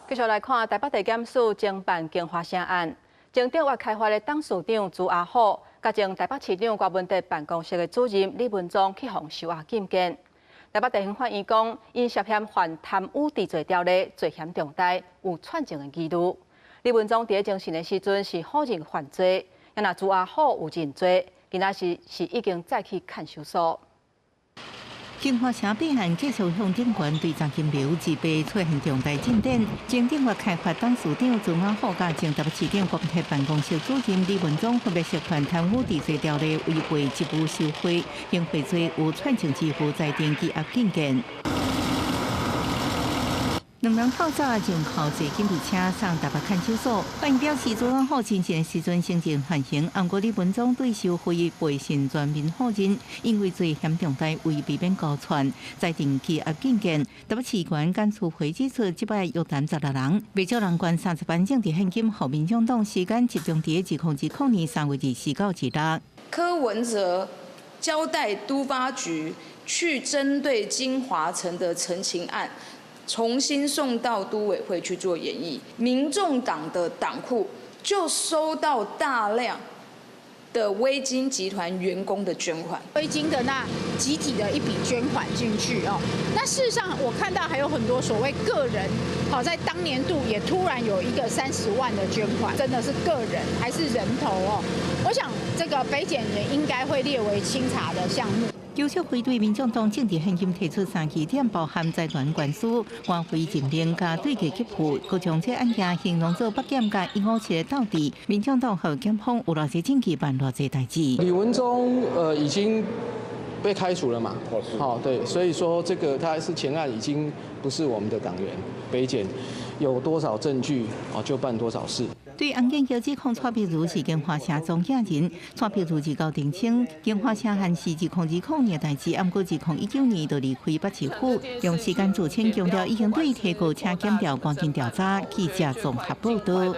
继续来看台北地检署侦办金华城案，前掌握开发的董事长朱阿虎，甲前台北市长郭文德办公室的主任李文忠去互收押禁见。台北地方法院讲，因涉嫌犯贪污治罪条例，罪嫌重大，有串证的记录。李文忠伫精神的时阵是否认犯罪，也若朱阿虎有认罪，今仔是已经再去看守所。 金华城弊案继续向警员对张金苗自备出现重大进展。前掌握开发董事长朱阿虎甲前台北市长郭文德办公室主任李文忠分别涉嫌贪污治罪条例违背职务受贿，刑罚罪有串证支付裁定羁押禁见。 两人透早就靠坐警备车送台北看守所。法院表示，朱阿虎清醒的时阵承认犯行，按过李文忠对受贿背信全面否认，因为罪嫌重大，为避免高传，裁定羁押禁见。台北市检检处会指出，即摆约谈16人，未少人捐30万整伫现金，互民众党时间集中伫2020年3月24到26。柯文哲交代都发局去针对金华城的陈情案。 重新送到都委会去做演绎，民众党的党库就收到大量的微金集团员工的捐款，微金的那集体的一笔捐款进去哦。那事实上，我看到还有很多所谓个人，好在当年度也突然有一个30万的捐款，真的是个人还是人头哦？我想这个北检也应该会列为清查的项目。 游说会对民众党政治现金提出3起点，包含财团官司、官非任命加对价给付，佮将这案件形容做北检加157的斗地。民众党和检方有偌济证据办偌济代志。李文忠已经被开除了嘛？好，对，所以说这个他是前案已经不是我们的党员，北检有多少证据就办多少事。 对案件交指控蔡碧如是金华城总家人，蔡碧如自告澄清，金华城案是2020年代志，按过2019年就离开北市府，用时间自称强调已经对提告且检调关键调查，记者综合报道。